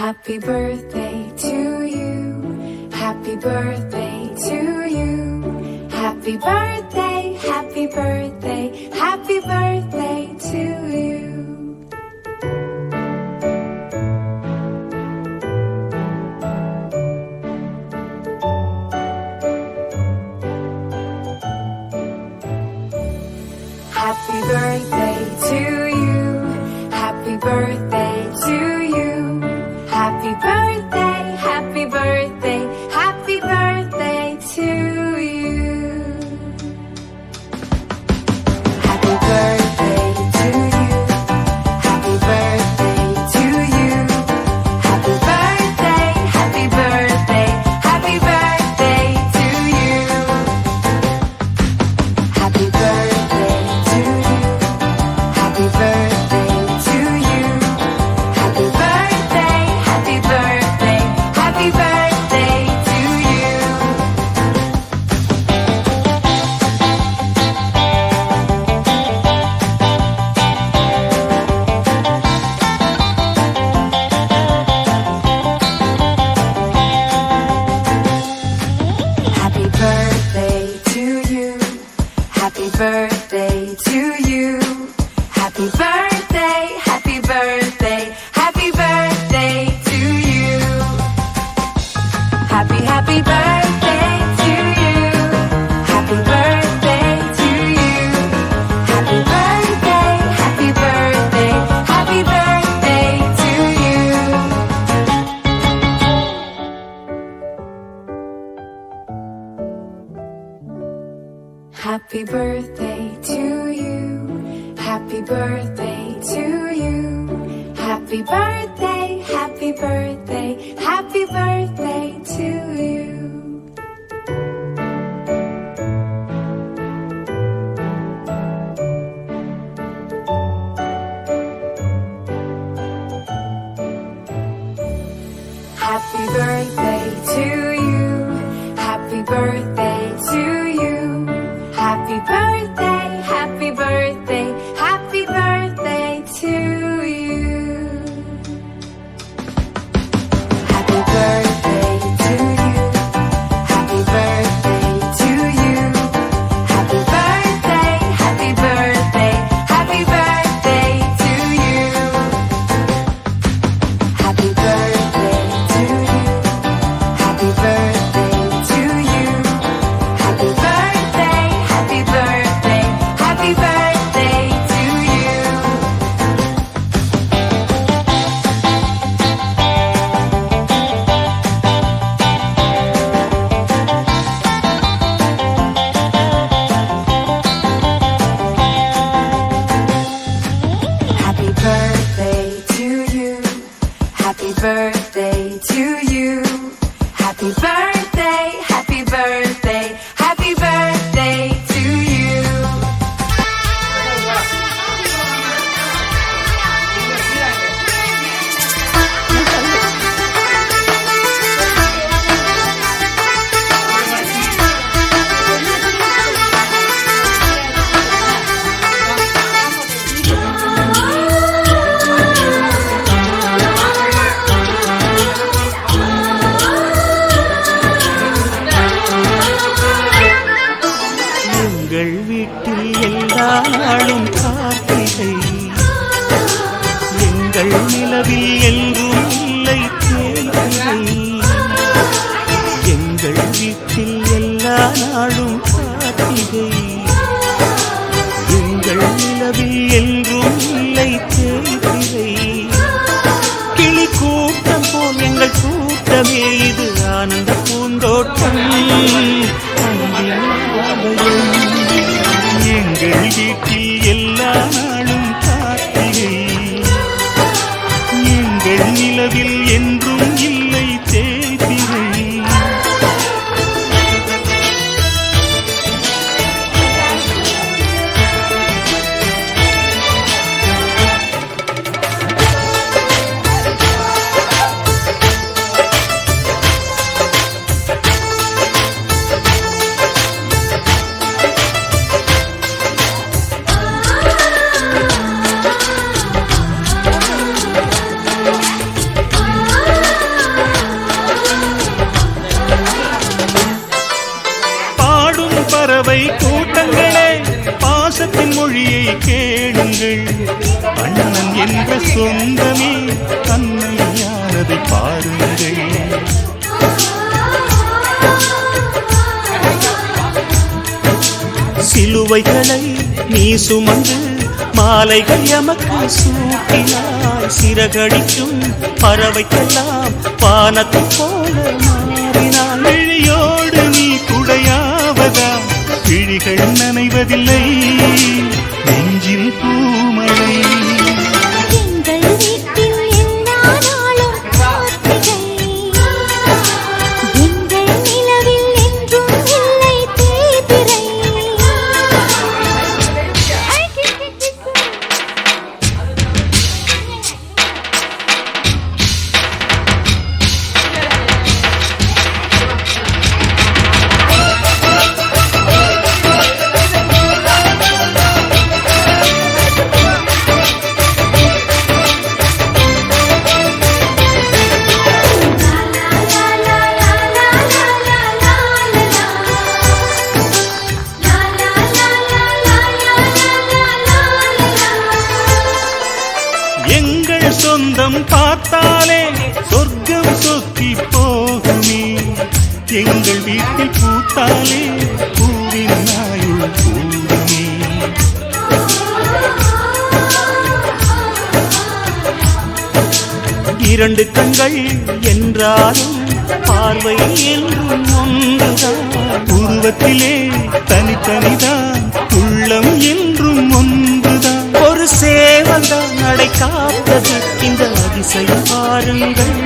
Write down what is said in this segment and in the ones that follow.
Happy birthday to you. Happy birthday to you. Happy birthday, happy birthday, happy birthday to you. Happy birthday to you. Happy birthday to you. Happy birthday, happy birthday, happy birthday to you. Happy birthday to you. Happy birthday to you. Happy birthday, happy birthday, happy birthday to you. Happy birthday to you. Happy birthday to you. Happy birthday, happy birthday, happy birthday to you. Happy birthday to you. Happy birthday to you. Happy birthday, happy birthday, happy birthday to you. Happy birthday to you. Happy birthday to you. Happy birthday, happy birthday, happy birthday to you. Happy birthday to you. Happy birthday to you. Happy birthday, happy birthday, happy birthday to you. Happy birthday to you. Happy birthday to you. Happy birthday, happy birthday, happy birthday to you. Happy birthday to you. Happy birthday to you. Happy birthday, happy birthday, happy birthday to you. Happy birthday to you. Happy birthday to you. Happy birthday, happy birthday, happy birthday to you. Happy birthday to you. Happy birthday to you. Happy birthday, happy birthday, happy birthday to you. எங்கள் வீட்டில் எல்லா நாளும் கார்த்திகை, எங்கள் நிலவில் என்றும் இல்லை தேய்திரை. எங்கள் வீட்டில் எல்லா நாளும் கார்த்திகை, எங்கள் நிலவில் என்றும் இல்லை தேய்திரை. கிளி கூட்டம் போல் எங்கள் கூட்டமே இது ஆனந்த பூந்தோட்டம். எங்கள் வீட்டில் எல்லா நாளும் கார்த்திகை, எங்கள் நிலவில் என்றும் இல்லை தேய்திரை. கேளுங்கள், அண்ணன் என்ற சொந்தமே தன்மையானதை பாருங்கள். சிலுவைகளை நீ சுமந்து மாலைகள் எமக்கு சூட்டினாய். சிறகடிக்கும் பறவைக்கெல்லாம் வானத்தை போல மாறினாய். விழியோடு நீ குடையாவதா, விழிகள் நனைவதில்லை, நெஞ்சில் பூமழை. சொந்தம் பார்த்தாலே சொர்க்கம் சொக்கி போகுமே, எங்கள் வீட்டில் பூத்தாலே பூவின் நாயுள் கூடுமே. இரண்டு கண்கள் என்றாலும் பார்வை என்றும் ஒன்றுதான். உருவத்திலே தனித்தனிதான், உள்ளம் என்றும் ஒன்றுதான். ஒரு சேவல்தான் நடை காப்பது, இந்த அதிசயம் பாருங்கள்,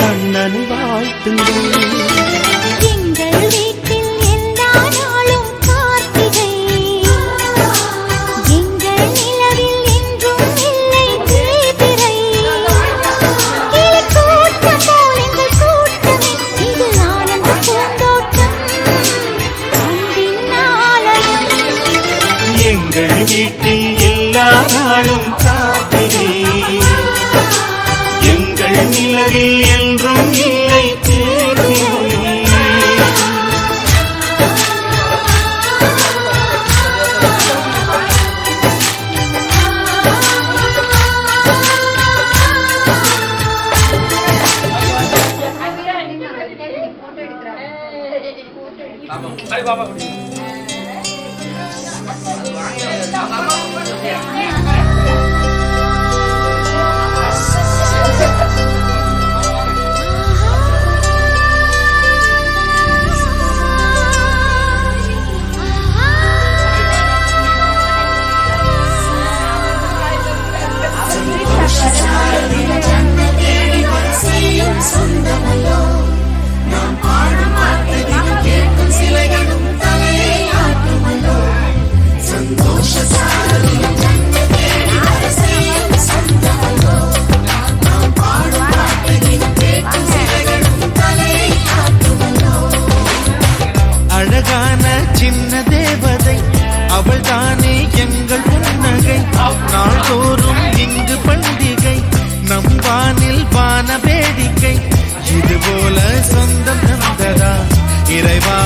கண்ணனை வாழ்த்துங்கள். எங்கள் வீட்டில் எல்லா நாளும் கார்த்திகை, எங்கள் நிலவில் என்றும் இல்லை தேய்பிறை. கூட்டம் போல் எங்கள் கூட்டமே, இது ஆனந்த பூந்தோட்டம், அன்பின் ஆலயம். எங்கள் வீட்டில் எல்லா நாளும் காத்திரை, எங்கள் நிலவில் என்றும் இல்லை தேய்பிறை. அழகான சின்ன தேவதை அவள் தானே எங்கள் புன்னகை. நாள்தோறும் இங்கு பண்டிகை, நம் வானில் வான வேடிக்கை. இதுபோல சொந்தம் தந்ததா இறைவா,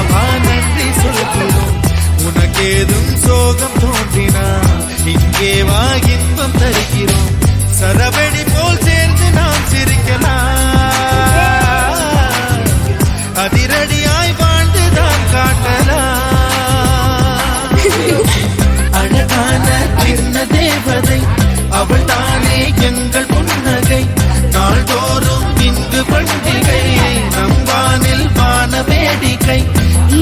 நன்றி சொல்கிறோம். உனக்கேதும் சோகம் தோன்றினா இங்கே வா, இன்பம் தருகிறோம். சரவெடி போல் சேர்ந்து நாம் சிரிக்கலாம், அதிரடியாய் வாழ்ந்துதான் காட்டலாம். அழகான சின்ன தேவதை அவள் தானே எங்கள் புன்னகை. நாள்தோறும் இங்கு பண்டிகை, நம் வானில் வான வேடிக்கை.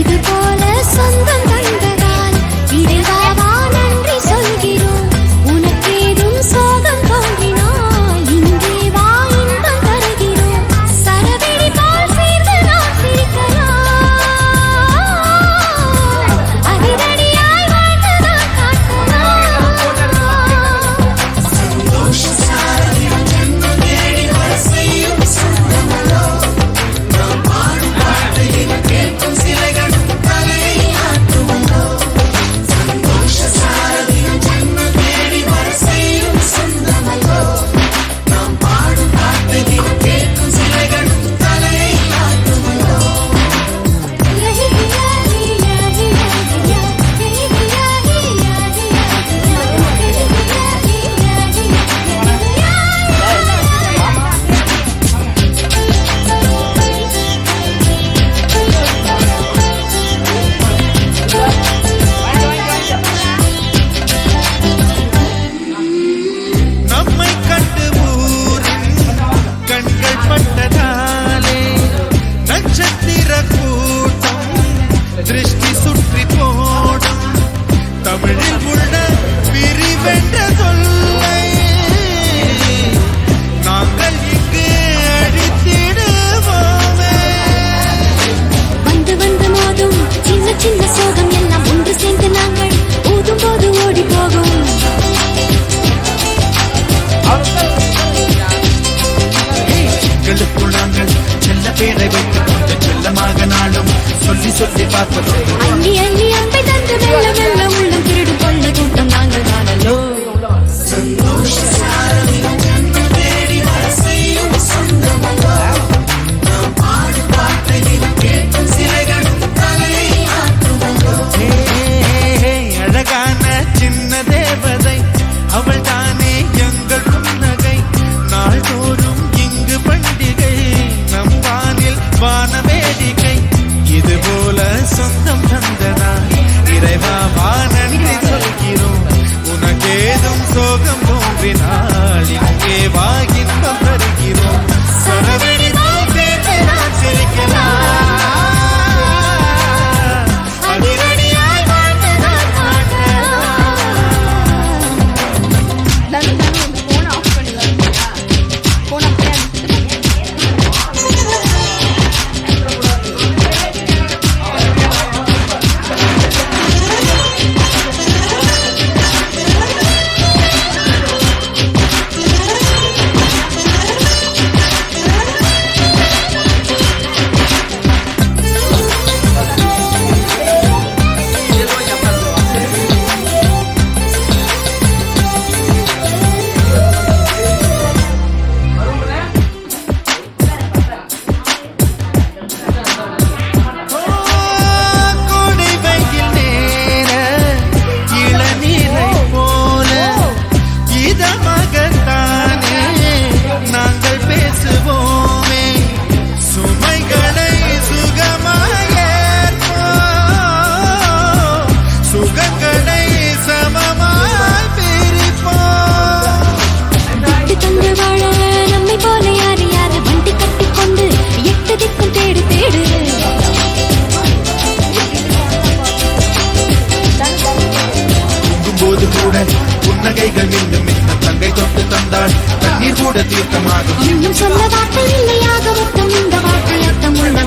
இது போல சொந்தம் தந்ததால் இறைவா நன்றி சொல்கிறோம். உனக்கேதும் சோகம் தோன்றினால் இங்கே வா, இன்பம் தருகிறோம். சரவெடி போல் சேர்ந்து நாம் சிரிக்கலாம், அதிரடியாய் வாழ்ந்துதான் காட்டலாம். சந்தோஷ சாரதில் ஜன்ம தேடி வர செய்யும் சொந்தமல்லோ, நாம் பாடும் பாட்டையில் கேட்கும் சிலைகளும் தலையை ஆட்டுவோம். வென்ற சொல்லை நாங்கள் இங்கு அழித்திடுவோமே. வந்து வந்து மோதும் சின்ன சின்ன சோகம் எல்லாம் ஒன்று சேர்ந்து நாங்கள் ஊதும் போது ஓடி போகும். எங்களுக்குள் நாங்கள் செல்ல பேரை வைத்துக் கொண்டு செல்லமாக நாளும் சொல்லி சொல்லி பார்ப்பது. அள்ளி அள்ளி அம்பை தந்து வெள்ள வெள்ள உள்ளம் திருடும் கொள்ள கூட்டம் நாங்கள் காணலோ. சந்தோஷ சாரதி என்னை தேடி வர செய்யும் சொந்தமல்லோ. நாம் பாடும் பாட்டையில் கேட்கும் சிறைகளும் தலையை ஆட்டுவதோ. அழகான சின்ன தேவதை அவள் தானே எங்கள் புன்னகை. நாள்தோறும் இங்கு பண்டிகை நம் வானில் வான வேடிக்கை. இது போல சொந்தம் தந்தனா இறைவா நன்றி சொல்கிறோம். உனக்கேதும் சோகம் தோன்றினால் இங்கே வா இன்பம் தருகிறோம். சரவெடிதான் சேர்ந்து நான் சிரிக்கலாம். அதிரடியாய் வாழ்ந்துதான் புன்னகைகள் மீண்டும் இன்னும் தங்கை தொட்டு தந்தாள் கண்ணீர் கூட தீர்த்தமாகும். இன்னும் சொல்ல வார்த்தை இல்லையாக மொத்தம் இந்த வார்த்தை அர்த்தம் உள்ள